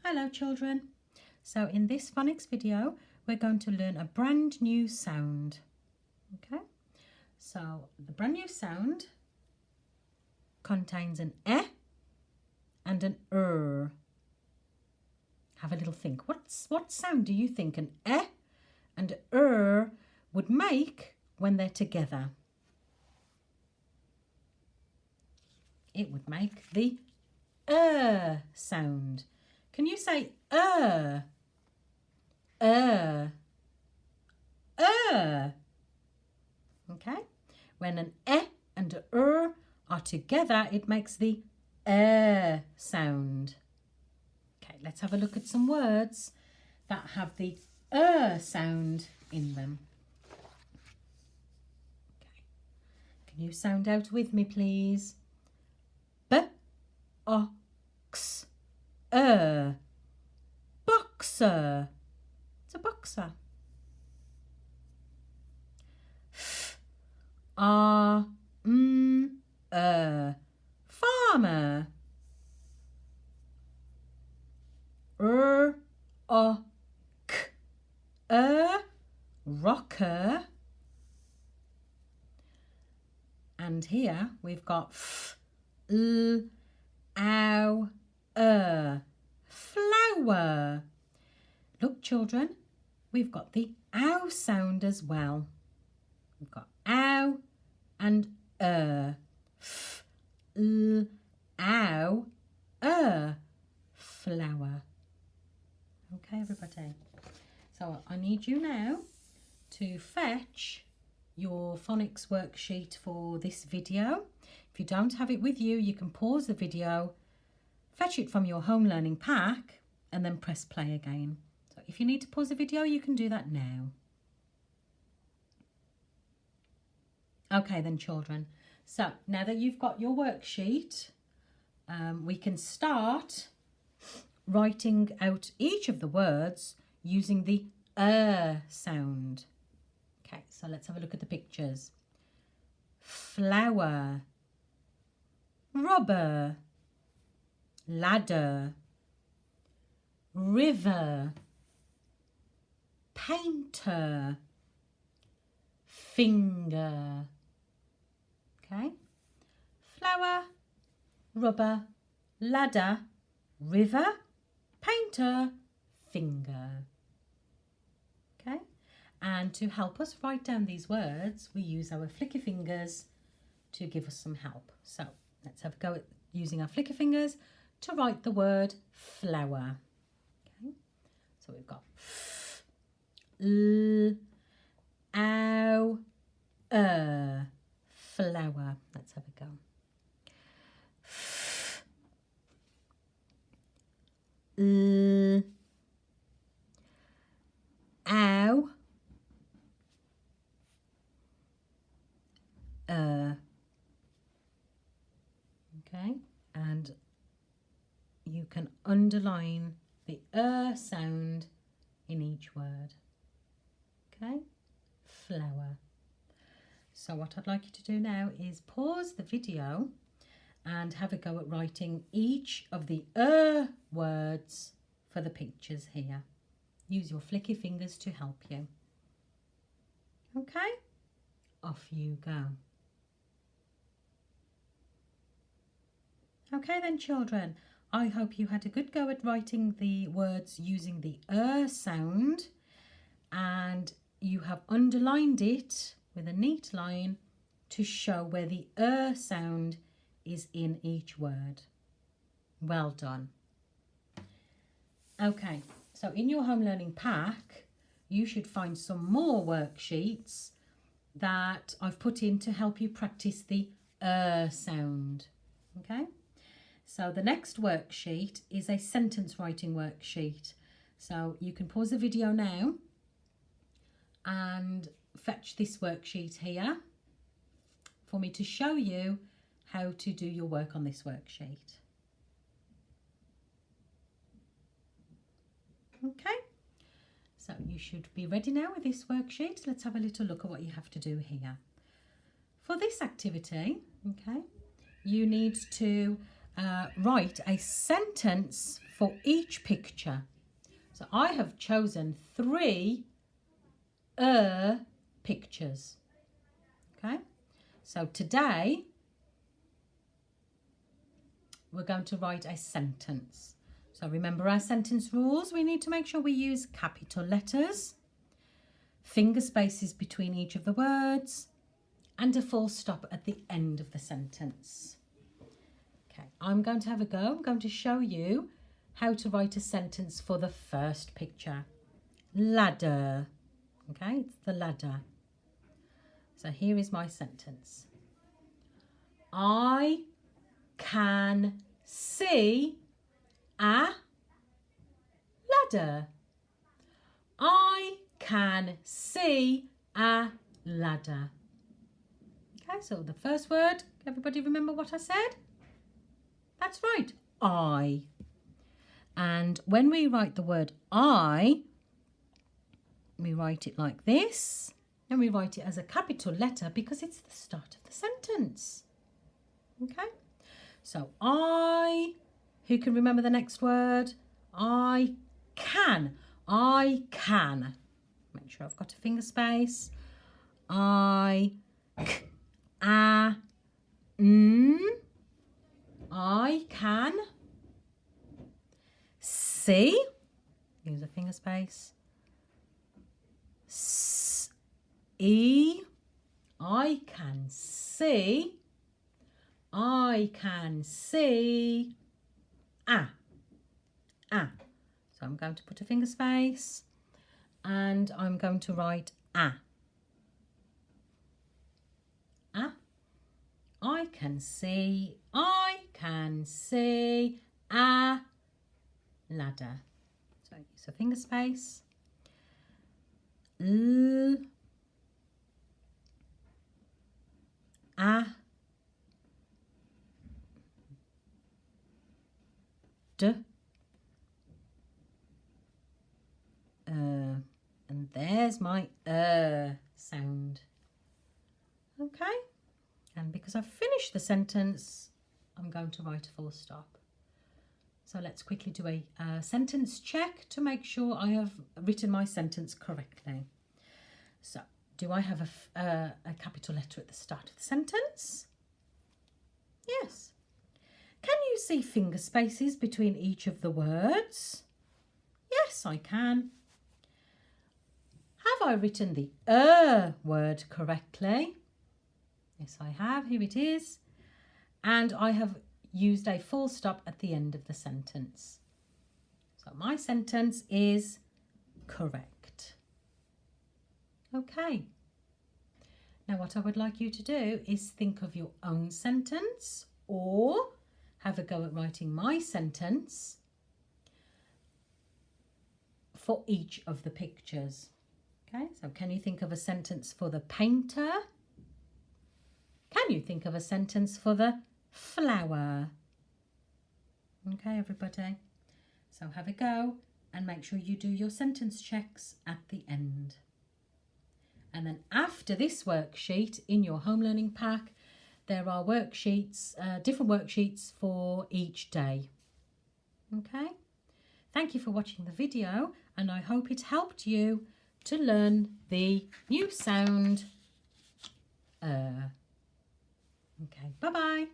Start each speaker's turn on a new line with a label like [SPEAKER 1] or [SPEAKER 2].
[SPEAKER 1] Hello children. So in this phonics video we're going to learn a brand new sound. Okay, so the brand new sound contains an E and an R. Have a little think. What sound do you think an E and R would make when they're together? It would make the sound. Can you say Okay, when an E and a R are together, it makes the sound. Okay, let's have a look at some words that have the sound in them. Okay, can you sound out with me, please? B-O-X. Boxer. It's a boxer. Farmer. Rocker. And here we've got flower. Look children, we've got the ow sound as well. We've got ow and flower. Okay everybody, so I need you now to fetch your phonics worksheet for this video. If you don't have it with you, you can pause the video, fetch it from your home learning pack and then press play again. So if you need to pause the video, you can do that now. Okay then children, so now that you've got your worksheet, we can start writing out each of the words using the sound. Okay, so let's have a look at the pictures. Flower, rubber, ladder, river, painter, finger. Okay, flower, rubber, ladder, river, painter, finger. Okay, and to help us write down these words, we use our flicky fingers to give us some help. So let's have a go at using our flicky fingers to write the word flower. Okay, so we've got flower. Let's have a go. Okay, and you can underline the sound in each word. Okay, flower. So what I'd like you to do now is pause the video and have a go at writing each of the words for the pictures here. Use your flicky fingers to help you. Okay, off you go. Okay then children, I hope you had a good go at writing the words using the sound and you have underlined it with a neat line to show where the sound is in each word. Well done. Okay, so in your home learning pack you should find some more worksheets that I've put in to help you practice the sound. Okay, so the next worksheet is a sentence writing worksheet. So you can pause the video now and fetch this worksheet here for me to show you how to do your work on this worksheet. Okay, so you should be ready now with this worksheet. Let's have a little look at what you have to do here. For this activity, okay, you need to write a sentence for each picture. So I have chosen 3 pictures. Okay, so today we're going to write a sentence. So remember our sentence rules. We need to make sure we use capital letters, finger spaces between each of the words, and a full stop at the end of the sentence. Okay, I'm going to have a go. I'm going to show you how to write a sentence for the first picture. Ladder. Okay, it's the ladder. So here is my sentence. I can see a ladder. I can see a ladder. Okay, so the first word, everybody remember what I said? That's right, I. And when we write the word I, we write it like this, and we write it as a capital letter because it's the start of the sentence. Okay, so I, who can remember the next word? I can. I can. Make sure I've got a finger space. I can. See. Use a finger space. E. I can see. I can see. So I'm going to put a finger space and I'm going to write I can see a ladder. So use a finger space. And there's my sound. Okay, and because I've finished the sentence, I'm going to write a full stop. So let's quickly do a sentence check to make sure I have written my sentence correctly. So, do I have a capital letter at the start of the sentence? Yes. Can you see finger spaces between each of the words? Yes, I can. Have I written the word correctly? Yes, I have. Here it is. And I have used a full stop at the end of the sentence. So my sentence is correct. Okay. Now what I would like you to do is think of your own sentence or have a go at writing my sentence for each of the pictures. Okay, so can you think of a sentence for the painter? Can you think of a sentence for the flower? Okay, everybody. So have a go and make sure you do your sentence checks at the end. And then after this worksheet in your home learning pack, there are worksheets, different worksheets for each day. Okay. Thank you for watching the video and I hope it helped you to learn the new sound. Okay, bye-bye.